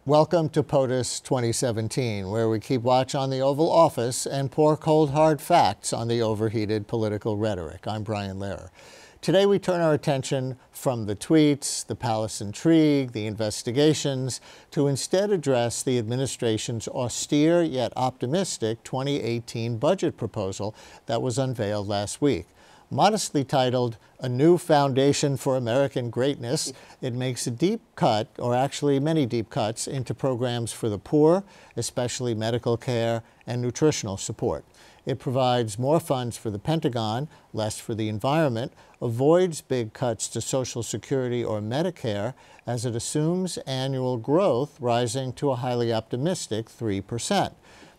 Welcome to POTUS 2017, where we keep watch on the Oval Office and pour cold, hard facts on the overheated political rhetoric. I'm Brian Lehrer. Today we turn our attention from the tweets, the palace intrigue, the investigations, to instead address the administration's austere yet optimistic 2018 budget proposal that was unveiled last week. Modestly titled, "A New Foundation for American Greatness," it makes a deep cut, or actually many deep cuts, into programs for the poor, especially medical care and nutritional support. It provides more funds for the Pentagon, less for the environment, avoids big cuts to Social Security or Medicare, as it assumes annual growth rising to a highly optimistic 3%.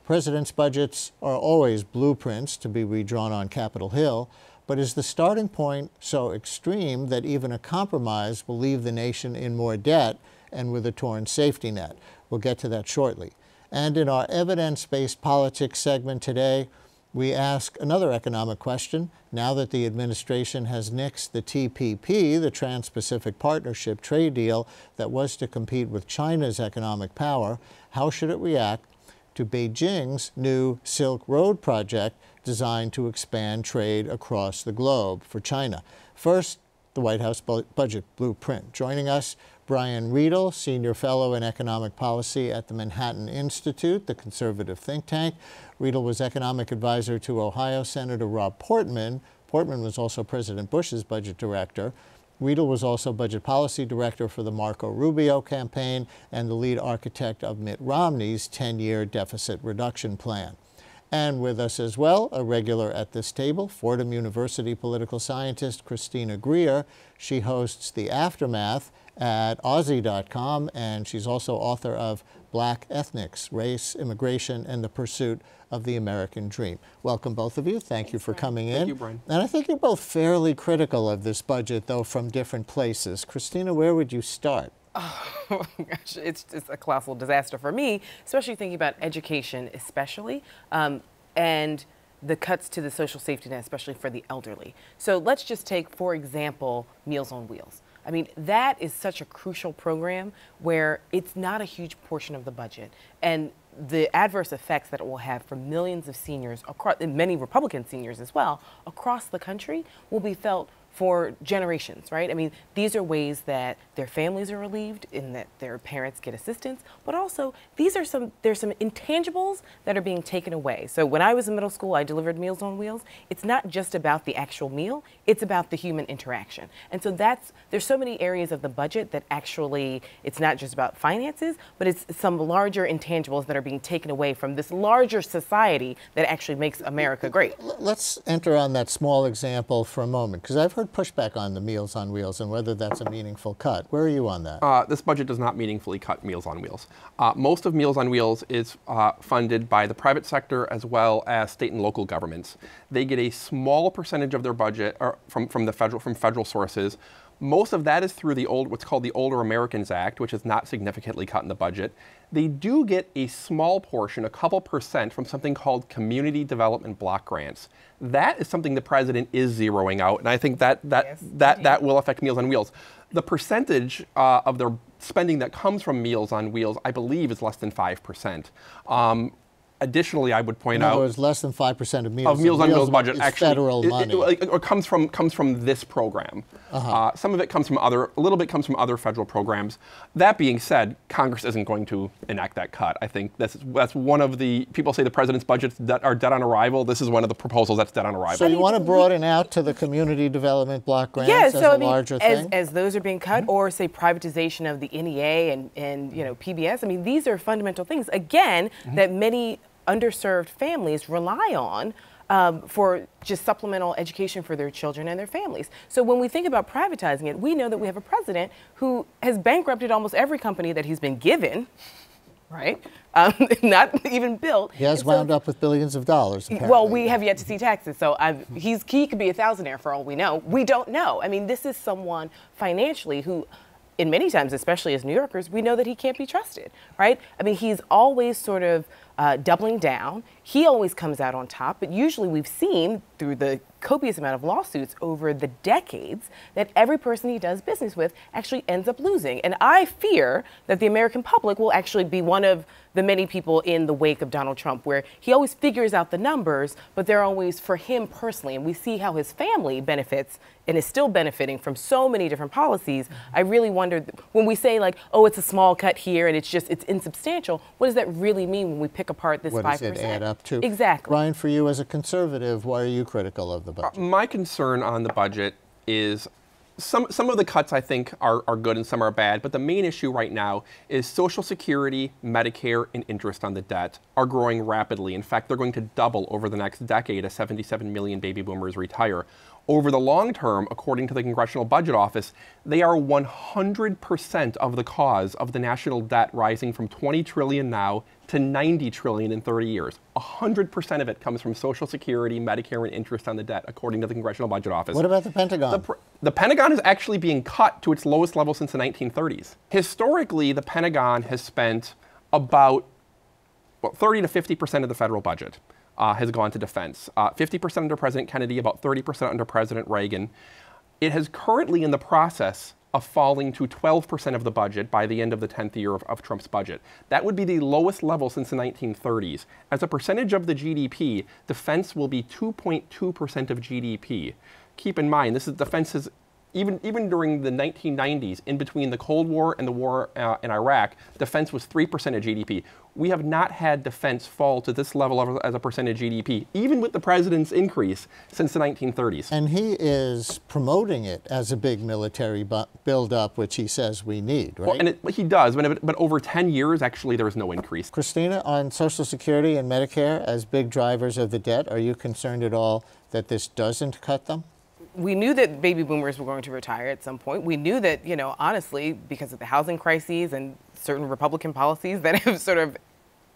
Presidents' budgets are always blueprints to be redrawn on Capitol Hill, but is the starting point so extreme that even a compromise will leave the nation in more debt and with a torn safety net? We'll get to that shortly. And in our evidence-based politics segment today, we ask another economic question. Now that the administration has nixed the TPP, the Trans-Pacific Partnership trade deal that was to compete with China's economic power, how should it react to Beijing's new Silk Road project designed to expand trade across the globe for China? First, the White House budget blueprint. Joining us, Brian Riedl, Senior Fellow in Economic Policy at the Manhattan Institute, the conservative think tank. Riedl was economic advisor to Ohio Senator Rob Portman. Portman was also President Bush's budget director. Riedl was also budget policy director for the Marco Rubio campaign and the lead architect of Mitt Romney's 10-year deficit reduction plan. And with us as well, a regular at this table, Fordham University political scientist Christina Greer. She hosts The Aftermath at Aussie.com, and she's also author of Black Ethnics, Race, Immigration, and the Pursuit of the American Dream. Welcome, both of you. Thank you for coming in. Thank you, Brian. And I think you're both fairly critical of this budget, though, from different places. Christina, where would you start? Oh, gosh, it's a colossal disaster for me, especially thinking about education, especially, and the cuts to the social safety net, especially for the elderly. So let's just take, for example, Meals on Wheels. I mean, that is such a crucial program where it's not a huge portion of the budget. And the adverse effects that it will have for millions of seniors, across, and many Republican seniors as well, across the country will be felt for generations, right? I mean, these are ways that their families are relieved in that their parents get assistance, but also there's some intangibles that are being taken away. So when I was in middle school, I delivered Meals on Wheels. It's not just about the actual meal, it's about the human interaction. And so there's so many areas of the budget that actually, it's not just about finances, but it's some larger intangibles that are being taken away from this larger society that actually makes America great. Let's enter on that small example for a moment, because I've heard pushback on the Meals on Wheels and whether that's a meaningful cut. Where are you on that? This budget does not meaningfully cut Meals on Wheels. Most of Meals on Wheels is funded by the private sector as well as state and local governments. They get a small percentage of their budget from federal sources. Most of that is through what's called the Older Americans Act, which is not significantly cut in the budget. They do get a small portion, a couple percent, from something called community development block grants. That is something the president is zeroing out, and I think that will affect Meals on Wheels. The percentage of their spending that comes from Meals on Wheels, I believe, is less than 5%. Additionally, I would point out, in other words, less than 5% of Meals on Wheels budget is actually federal money. It comes from this program. Some of it comes from a little bit comes from other federal programs. That being said, Congress isn't going to enact that cut. I think that's one of the, people say the president's budgets that are dead on arrival. This is one of the proposals that's dead on arrival. So you want to broaden out to the community development block grants as a larger thing? As those are being cut, or say privatization of the NEA and PBS. I mean, these are fundamental things, again, that many underserved families rely on for just supplemental education for their children and their families. So when we think about privatizing it, we know that we have a president who has bankrupted almost every company that he's been given, right? Not even built. He has wound up with billions of dollars, apparently. Well, we have yet to see taxes, so he could be a thousandaire for all we know. We don't know. I mean, this is someone financially who, in many times, especially as New Yorkers, we know that he can't be trusted, right? I mean, he's always sort of doubling down. He always comes out on top, but usually we've seen through the copious amount of lawsuits over the decades that every person he does business with actually ends up losing. And I fear that the American public will actually be one of the many people in the wake of Donald Trump, where he always figures out the numbers, but they're always for him personally. And we see how his family benefits and is still benefiting from so many different policies. I really wonder, when we say like, oh, it's a small cut here and it's insubstantial, what does that really mean when we pick apart this 5%? What does it add up to? Exactly. Brian, for you as a conservative, why are you critical of the budget? My concern on the budget is some of the cuts I think are good and some are bad, but the main issue right now is Social Security, Medicare, and interest on the debt are growing rapidly. In fact, they're going to double over the next decade as 77 million baby boomers retire. Over the long term, according to the Congressional Budget Office, they are 100% of the cause of the national debt rising from 20 trillion now to 90 trillion in 30 years. 100% of it comes from Social Security, Medicare, and interest on the debt, according to the Congressional Budget Office. What about the Pentagon? The Pentagon is actually being cut to its lowest level since the 1930s. Historically, the Pentagon has spent about 30 to 50% of the federal budget. Has gone to defense. 50% under President Kennedy, about 30% under President Reagan. It has currently in the process of falling to 12% of the budget by the end of the 10th year of Trump's budget. That would be the lowest level since the 1930s. As a percentage of the GDP, defense will be 2.2% of GDP. Keep in mind, this is defense is even during the 1990s, in between the Cold War and the war in Iraq, defense was 3% of GDP. We have not had defense fall to this level as a percentage of GDP, even with the president's increase since the 1930s. And he is promoting it as a big military build-up, which he says we need, right? Well, and he does, but over 10 years, actually, there was no increase. Christina, on Social Security and Medicare as big drivers of the debt, are you concerned at all that this doesn't cut them? We knew that baby boomers were going to retire at some point. We knew that, honestly, because of the housing crises and certain Republican policies that have sort of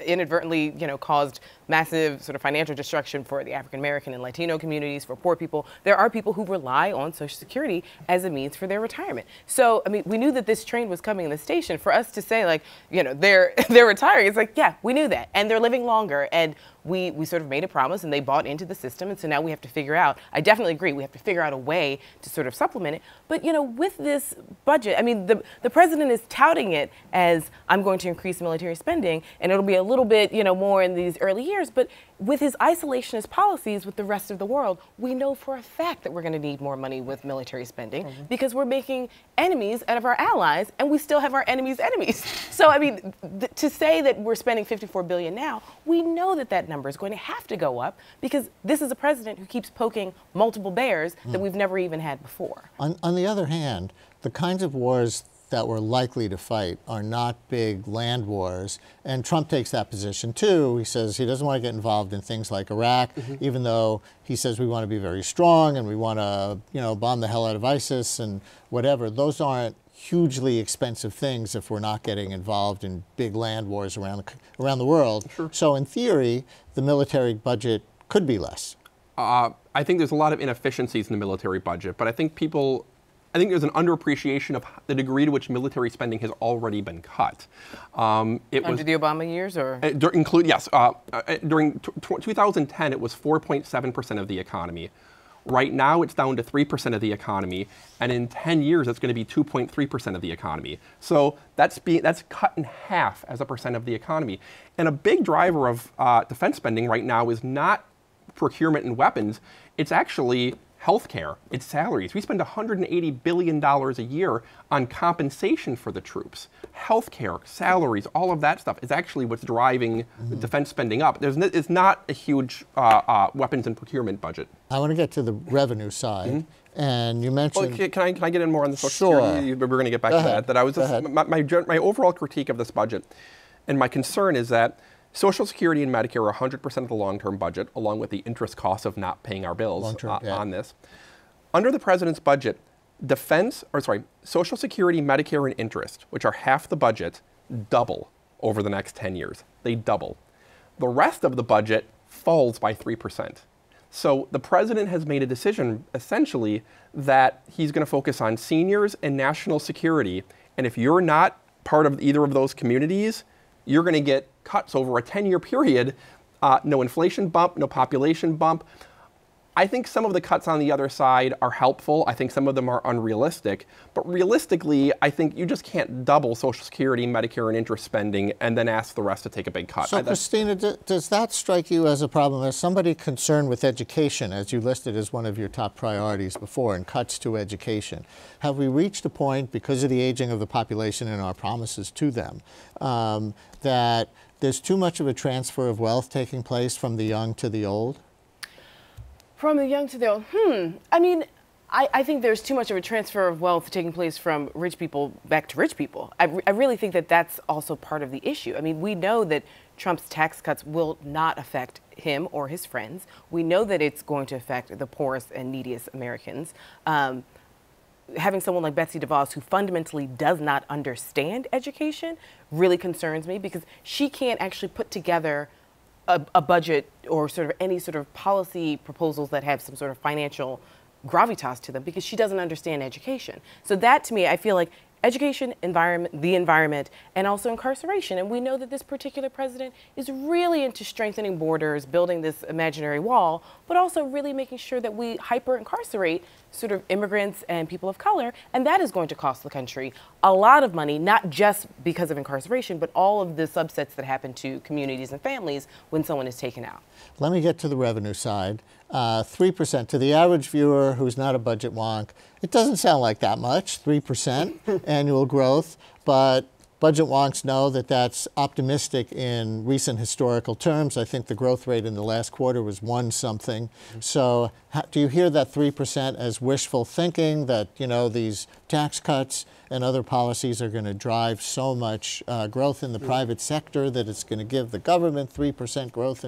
inadvertently, caused massive sort of financial destruction for the African American and Latino communities, for poor people. There are people who rely on Social Security as a means for their retirement. So, I mean, we knew that this train was coming in the station. For us to say, like, they're retiring, it's like, yeah, we knew that. And they're living longer. And we sort of made a promise and they bought into the system. And so now we have to figure out, I definitely agree, we have to figure out a way to sort of supplement it. But, with this budget, I mean, the president is touting it as, I'm going to increase military spending and it'll be a little bit, more in these early years. But with his isolationist policies with the rest of the world, we know for a fact that we're going to need more money with military spending because we're making enemies out of our allies and we still have our enemies' enemies. So, I mean, to say that we're spending $54 billion now, we know that number is going to have to go up because this is a president who keeps poking multiple bears that we've never even had before. On the other hand, the kinds of wars that we're likely to fight are not big land wars, and Trump takes that position too. He says he doesn't want to get involved in things like Iraq, even though he says we want to be very strong and we want to, bomb the hell out of ISIS and whatever. Those aren't hugely expensive things if we're not getting involved in big land wars around the world. Sure. So in theory, the military budget could be less. I think there's a lot of inefficiencies in the military budget, but I think there's an underappreciation of the degree to which military spending has already been cut. Under the Obama years, or? Yes. During 2010, it was 4.7% of the economy. Right now, it's down to 3% of the economy, and in 10 years, it's going to be 2.3% of the economy. So that's cut in half as a percent of the economy. And a big driver of defense spending right now is not procurement and weapons. It's actually healthcare, it's salaries. We spend $180 billion a year on compensation for the troops. Healthcare, salaries, all of that stuff is actually what's driving defense spending up. It's not a huge weapons and procurement budget. I want to get to the revenue side. And you mentioned... Well, can I get in more on the Social Security? We're going to get back to that. My overall critique of this budget and my concern is that Social Security and Medicare are 100% of the long-term budget, along with the interest costs of not paying our bills on this. Under the president's budget, Social Security, Medicare, and interest, which are half the budget, double over the next 10 years. They double. The rest of the budget falls by 3%. So the president has made a decision, essentially, that he's going to focus on seniors and national security. And if you're not part of either of those communities, you're going to get cuts over a 10-year period, no inflation bump, no population bump. I think some of the cuts on the other side are helpful. I think some of them are unrealistic. But realistically, I think you just can't double Social Security, Medicare, and interest spending and then ask the rest to take a big cut. So, Christina, does that strike you as a problem? As somebody concerned with education, as you listed as one of your top priorities before, and cuts to education, have we reached a point, because of the aging of the population and our promises to them, that there's too much of a transfer of wealth taking place from the young to the old? From the young to the old, I mean, I think there's too much of a transfer of wealth taking place from rich people back to rich people. I really think that that's also part of the issue. I mean, we know that Trump's tax cuts will not affect him or his friends. We know that it's going to affect the poorest and neediest Americans. Having someone like Betsy DeVos, who fundamentally does not understand education, really concerns me, because she can't actually put together a budget or sort of any sort of policy proposals that have some sort of financial gravitas to them, because she doesn't understand education. So that, to me, I feel like education, environment, the environment, and also incarceration. And we know that this particular president is really into strengthening borders, building this imaginary wall, but also really making sure that we hyper-incarcerate sort of immigrants and people of color. And that is going to cost the country a lot of money, not just because of incarceration, but all of the subsets that happen to communities and families when someone is taken out. Let me get to the revenue side. 3% to the average viewer who's not a budget wonk. It doesn't sound like that much, 3% annual growth, but budget wonks know that that's optimistic in recent historical terms. I think the growth rate in the last quarter was 1 something. So do you hear that 3% as wishful thinking, that, you know, these tax cuts and other policies are going to drive so much growth in the private sector that it's going to give the government 3% growth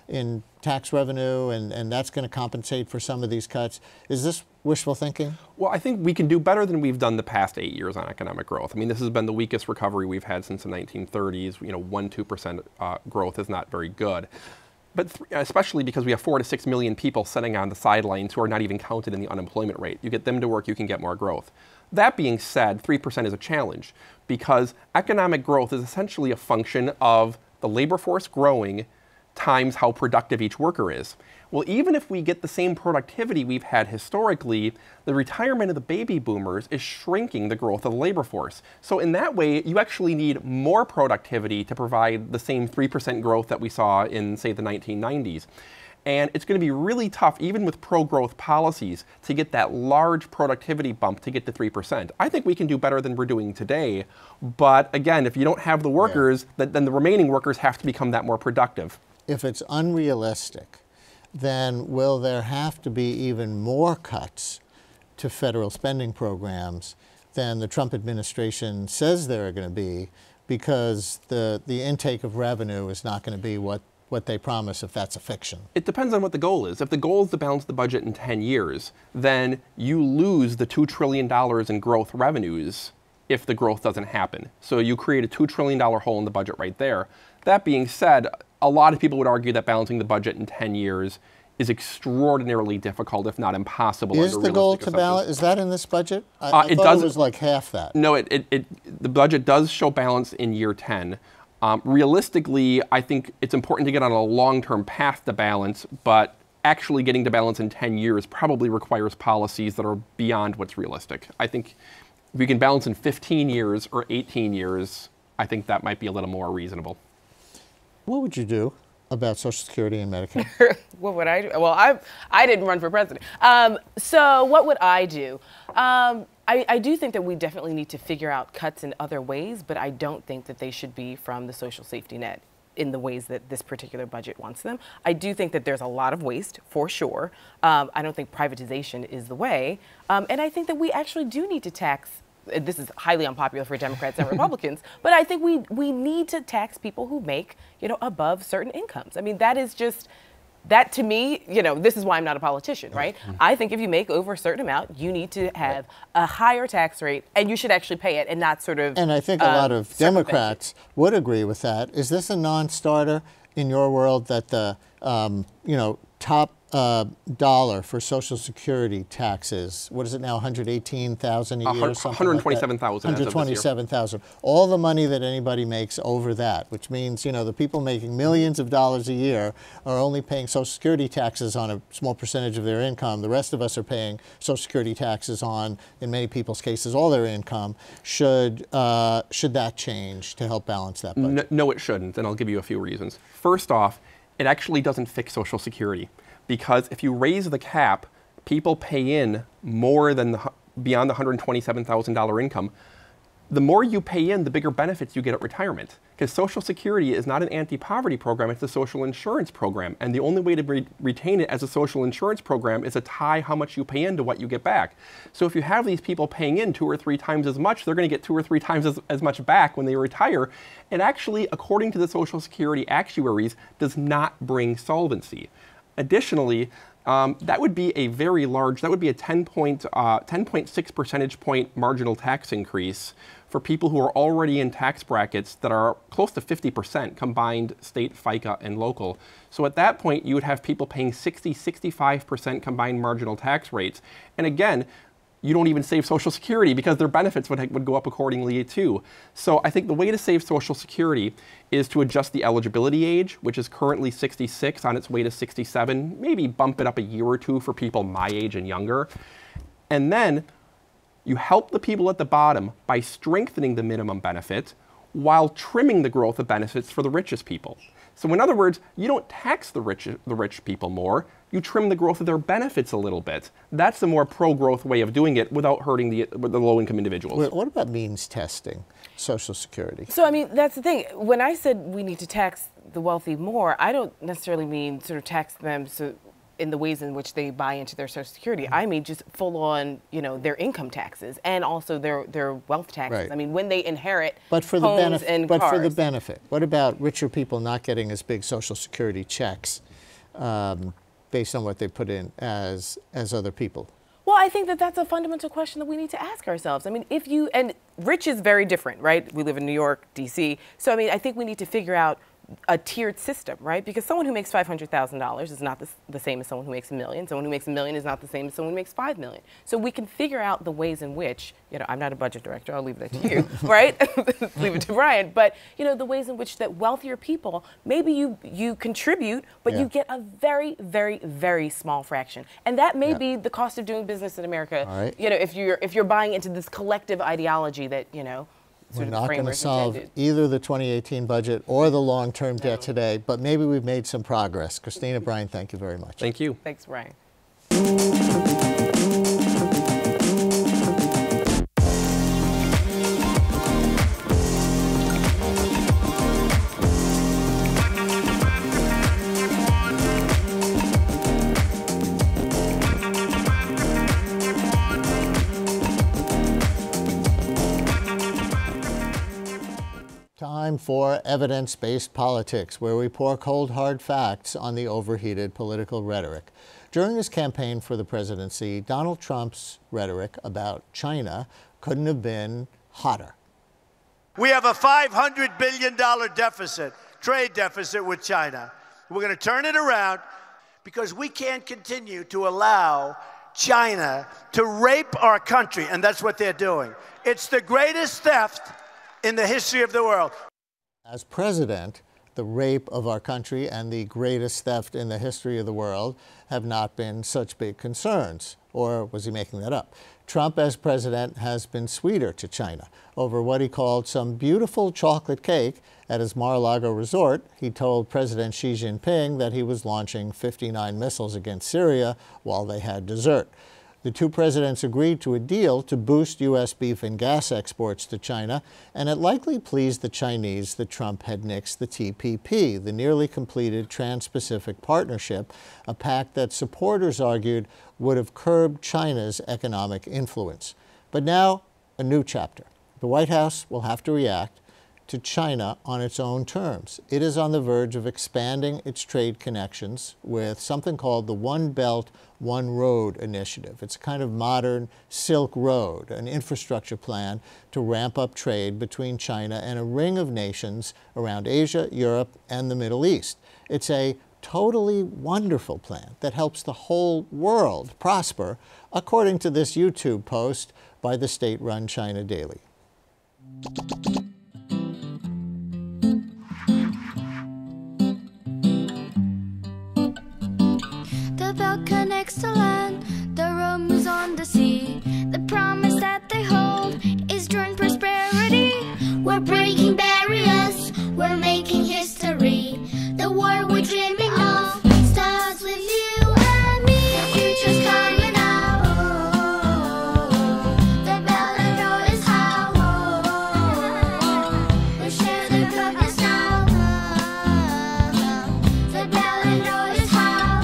in tax revenue, and that's going to compensate for some of these cuts? Is this wishful thinking? Well, I think we can do better than we've done the past 8 years on economic growth. I mean, this has been the weakest recovery we've had since the 1930s. You know, 1-2% growth is not very good. But especially because we have 4 to 6 million people sitting on the sidelines who are not even counted in the unemployment rate. You get them to work, you can get more growth. That being said, 3% is a challenge, because economic growth is essentially a function of the labor force growing times how productive each worker is. Well, even if we get the same productivity we've had historically, the retirement of the baby boomers is shrinking the growth of the labor force. So in that way, you actually need more productivity to provide the same 3% growth that we saw in, say, the 1990s. And it's going to be really tough, even with pro-growth policies, to get that large productivity bump to get to 3%. I think we can do better than we're doing today. But again, if you don't have the workers, then the remaining workers have to become that more productive. If it's unrealistic, then will there have to be even more cuts to federal spending programs than the Trump administration says there are going to be, because the intake of revenue is not going to be what they promise, if that's a fiction? It depends on what the goal is. If the goal is to balance the budget in 10 years, then you lose the $2 trillion in growth revenues if the growth doesn't happen. So you create a $2 trillion hole in the budget right there. That being said, a lot of people would argue that balancing the budget in 10 years is extraordinarily difficult, if not impossible. Is the goal to balance? Is that in this budget? I thought it was like half that. No, the budget does show balance in year 10. Realistically, I think it's important to get on a long-term path to balance, but actually getting to balance in 10 years probably requires policies that are beyond what's realistic. I think if we can balance in 15 years or 18 years, I think that might be a little more reasonable. What would you do about Social Security and Medicare? What would I do? Well, I didn't run for president. So what would I do? I do think that we definitely need to figure out cuts in other ways, but I don't think that they should be from the social safety net in the ways that this particular budget wants them. I do think that there's a lot of waste, for sure. I don't think privatization is the way. And I think that we actually do need to tax. This is highly unpopular for Democrats and Republicans, but I think we need to tax people who make, above certain incomes. I mean, that is just, that to me, this is why I'm not a politician, right? I think if you make over a certain amount, you need to have a higher tax rate, and you should actually pay it and not sort of. And I think a lot of Democrats would agree with that. Is this a non-starter in your world, that the, top dollar for Social Security taxes. What is it now? 118,000 a year. 127,000. 127,000. All the money that anybody makes over that, which means the people making millions of dollars a year are only paying Social Security taxes on a small percentage of their income. The rest of us are paying Social Security taxes on, in many people's cases, all their income. Should that change to help balance that budget? No, it shouldn't, and I'll give you a few reasons. First off, it actually doesn't fix Social Security. Because if you raise the cap, people pay in more than beyond the $127,000 income. The more you pay in, the bigger benefits you get at retirement. Because Social Security is not an anti-poverty program, it's a social insurance program. And the only way to retain it as a social insurance program is to tie how much you pay in to what you get back. So if you have these people paying in 2 or 3 times as much, they're going to get 2 or 3 times as much back when they retire. And actually, according to the Social Security actuaries, does not bring solvency. Additionally, that would be a very large, that would be a 10.6 percentage point marginal tax increase for people who are already in tax brackets that are close to 50% combined state, FICA, and local. So at that point, you would have people paying 65% combined marginal tax rates. And again, you don't even save Social Security because their benefits would go up accordingly too. So I think the way to save Social Security is to adjust the eligibility age, which is currently 66, on its way to 67, maybe bump it up a year or 2 for people my age and younger. And then you help the people at the bottom by strengthening the minimum benefit while trimming the growth of benefits for the richest people. So in other words, you don't tax the rich people more, you trim the growth of their benefits a little bit. That's the more pro-growth way of doing it without hurting the low-income individuals. What about means testing Social Security? So, I mean, that's the thing. When I said we need to tax the wealthy more, I don't necessarily mean sort of tax them in the ways in which they buy into their Social Security. I mean, just full on, their income taxes and also their wealth taxes. Right. I mean, when they inherit homes and cars. But for the benefit, what about richer people not getting as big Social Security checks based on what they put in as other people? Well, I think that's a fundamental question that we need to ask ourselves. I mean, and rich is very different, right? We live in New York, DC. So, I mean, I think we need to figure out a tiered system, right? Because someone who makes $500,000 is not the same as someone who makes $1 million. Someone who makes $1 million is not the same as someone who makes $5 million. So we can figure out the ways in which, I'm not a budget director, I'll leave that to you, right? Leave it to Brian. But, the ways in which that wealthier people, maybe you contribute, but you get a very, very, very small fraction. And that may be the cost of doing business in America, right. If you're buying into this collective ideology that, We're not going to solve either the 2018 budget or the long-term debt today, but maybe we've made some progress. Christina, Brian, thank you very much. Thank you. Thanks, Brian. Time for evidence-based politics, where we pour cold, hard facts on the overheated political rhetoric. During his campaign for the presidency, Donald Trump's rhetoric about China couldn't have been hotter. We have a $500 billion deficit, trade deficit with China. We're going to turn it around because we can't continue to allow China to rape our country, and that's what they're doing. It's the greatest theft in the history of the world. As president, the rape of our country and the greatest theft in the history of the world have not been such big concerns. Or was he making that up? Trump, as president, has been sweeter to China over what he called some beautiful chocolate cake at his Mar-a-Lago resort. He told President Xi Jinping that he was launching 59 missiles against Syria while they had dessert. The two presidents agreed to a deal to boost U.S. beef and gas exports to China, and it likely pleased the Chinese that Trump had nixed the TPP, the nearly completed Trans-Pacific Partnership, a pact that supporters argued would have curbed China's economic influence. But now, a new chapter. The White House will have to react to China on its own terms. It is on the verge of expanding its trade connections with something called the One Belt, One Road initiative. It's a kind of modern Silk Road, an infrastructure plan to ramp up trade between China and a ring of nations around Asia, Europe, and the Middle East. It's a totally wonderful plan that helps the whole world prosper, according to this YouTube post by the state-run China Daily. The belt connects to land, the road moves on the sea. The promise that they hold is joint prosperity. We're breaking barriers, we're making history. The world we're dreaming of starts with you and me. The future's coming out. The belt and road is how we share the purpose now. The belt and road is how.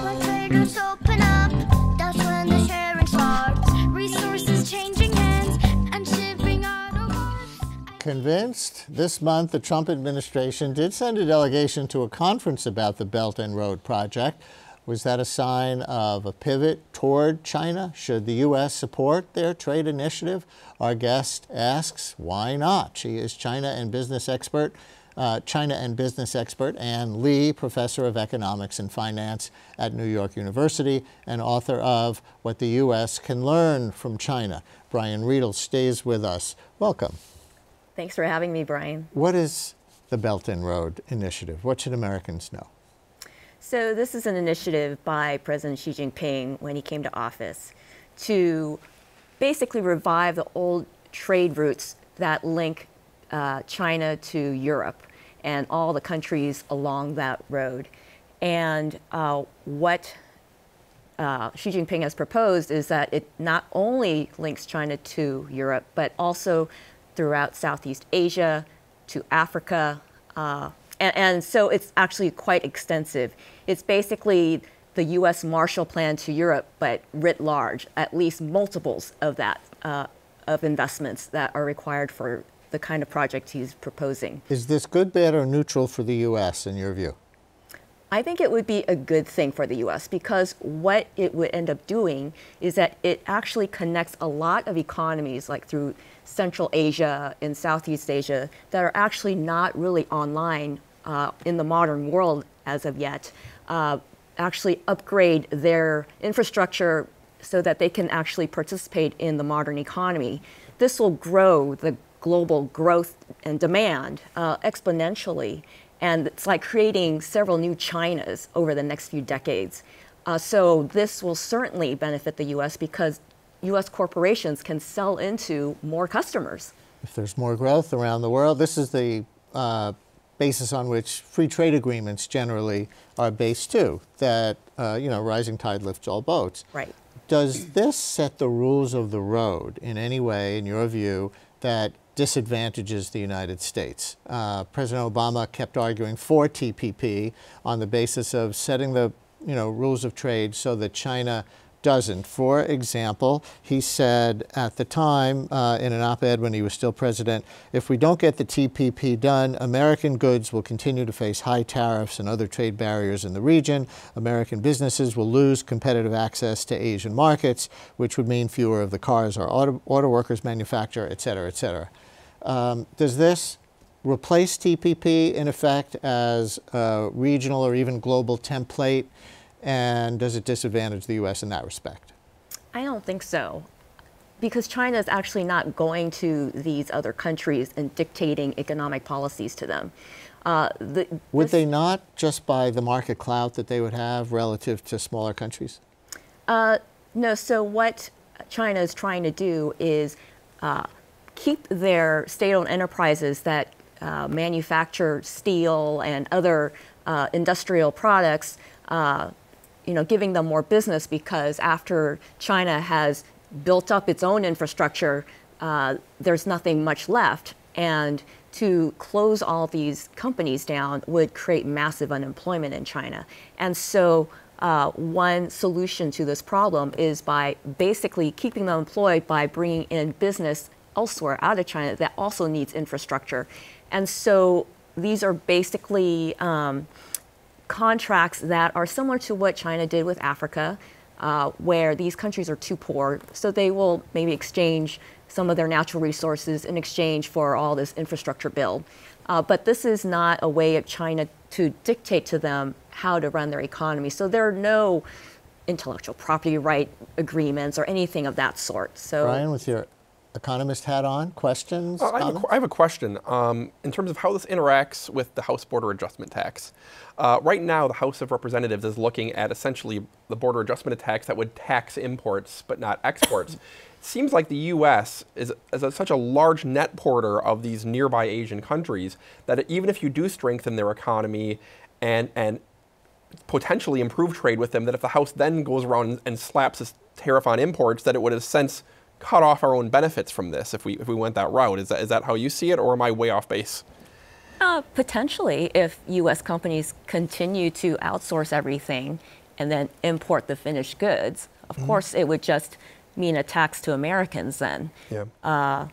When traders open up, that's when the sharing starts. Resources changing hands and shipping out of hearts. Convinced? This month, the Trump administration did send a delegation to a conference about the Belt and Road project. Was that a sign of a pivot toward China? Should the U.S. support their trade initiative? Our guest asks, why not? She is China and business expert Ann Lee, professor of economics and finance at New York University and author of What the U.S. Can Learn from China. Brian Riedl stays with us. Welcome. Thanks for having me, Brian. What is the Belt and Road Initiative? What should Americans know? So this is an initiative by President Xi Jinping when he came to office to basically revive the old trade routes that link China to Europe and all the countries along that road. And what Xi Jinping has proposed is that it not only links China to Europe, but also throughout Southeast Asia, to Africa, and so it's actually quite extensive. It's basically the U.S. Marshall Plan to Europe, but writ large, at least multiples of that, of investments that are required for the kind of project he's proposing. Is this good, bad, or neutral for the U.S. in your view? I think it would be a good thing for the U.S. because what it would end up doing is that it actually connects a lot of economies, like through Central Asia and Southeast Asia, that are actually not really online in the modern world as of yet, actually upgrade their infrastructure so that they can actually participate in the modern economy. This will grow the global growth and demand exponentially. And it's like creating several new Chinas over the next few decades. So this will certainly benefit the U.S. because U.S. corporations can sell into more customers. If there's more growth around the world, this is the basis on which free trade agreements generally are based too, that, rising tide lifts all boats. Right. Does this set the rules of the road in any way, in your view, that disadvantages the United States? President Obama kept arguing for TPP on the basis of setting the rules of trade so that China doesn't. For example, he said at the time in an op-ed when he was still president, if we don't get the TPP done, American goods will continue to face high tariffs and other trade barriers in the region. American businesses will lose competitive access to Asian markets, which would mean fewer of the cars our auto workers manufacture, et cetera, et cetera. Does this replace TPP in effect as a regional or even global template? And does it disadvantage the U.S. in that respect? I don't think so, because China is actually not going to these other countries and dictating economic policies to them. Would they not, just by the market clout that they would have relative to smaller countries? No, so what China is trying to do is keep their state-owned enterprises that manufacture steel and other industrial products, giving them more business, because after China has built up its own infrastructure, there's nothing much left. And to close all these companies down would create massive unemployment in China. And so one solution to this problem is by basically keeping them employed by bringing in business elsewhere out of China that also needs infrastructure. And so these are basically contracts that are similar to what China did with Africa, where these countries are too poor, so they will maybe exchange some of their natural resources in exchange for all this infrastructure build. But this is not a way of China to dictate to them how to run their economy. So there are no intellectual property right agreements or anything of that sort. So, Brian, with your economist hat on, questions? I have a question in terms of how this interacts with the House border adjustment tax. Right now, the House of Representatives is looking at essentially the border adjustment tax that would tax imports but not exports. It seems like the U.S. is such a large net importer of these nearby Asian countries that even if you do strengthen their economy and potentially improve trade with them, that if the House then goes around and slaps this tariff on imports, that it would, in a sense, cut off our own benefits from this if we went that route. Is that how you see it, or am I way off base? Potentially, if U.S. companies continue to outsource everything and then import the finished goods, of course it would just mean a tax to Americans then. Yeah.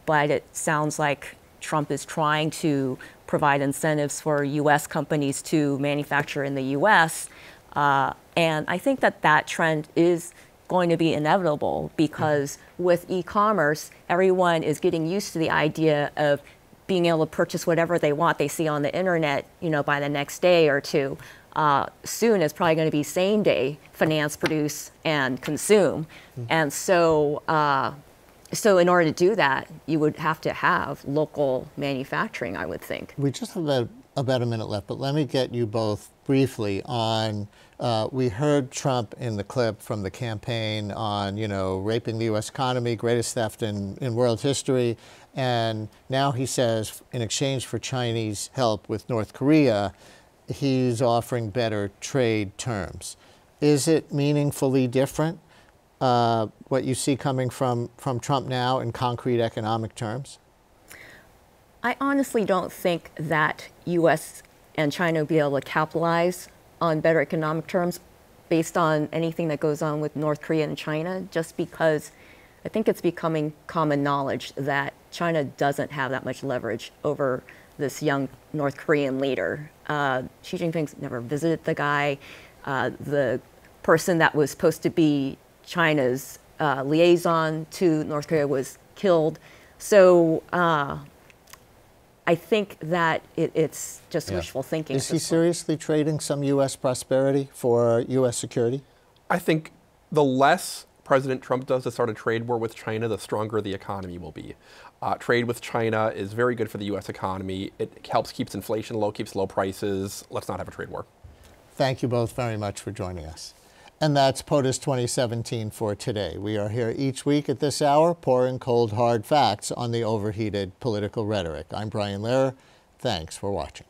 But it sounds like Trump is trying to provide incentives for U.S. companies to manufacture in the U.S. And I think that trend is going to be inevitable because with e-commerce, everyone is getting used to the idea of being able to purchase whatever they want they see on the internet, by the next day or two. Soon it's probably going to be same day finance, produce, and consume. And so in order to do that, you would have to have local manufacturing, I would think. We just have about a minute left, but let me get you both briefly on, we heard Trump in the clip from the campaign on, raping the U.S. economy, greatest theft in world history. And now he says, in exchange for Chinese help with North Korea, he's offering better trade terms. Is it meaningfully different, what you see coming from Trump now in concrete economic terms? I honestly don't think that U.S. and China will be able to capitalize on better economic terms based on anything that goes on with North Korea and China, just because I think it's becoming common knowledge that China doesn't have that much leverage over this young North Korean leader. Xi Jinping's never visited the guy. The person that was supposed to be China's liaison to North Korea was killed. So I think that it's just wishful thinking. Is he seriously trading some U.S. prosperity for U.S. security? I think the less President Trump does to start a trade war with China, the stronger the economy will be. Trade with China is very good for the U.S. economy. It helps keeps inflation low, keeps low prices. Let's not have a trade war. Thank you both very much for joining us. And that's POTUS 2017 for today. We are here each week at this hour, pouring cold, hard facts on the overheated political rhetoric. I'm Brian Lehrer. Thanks for watching.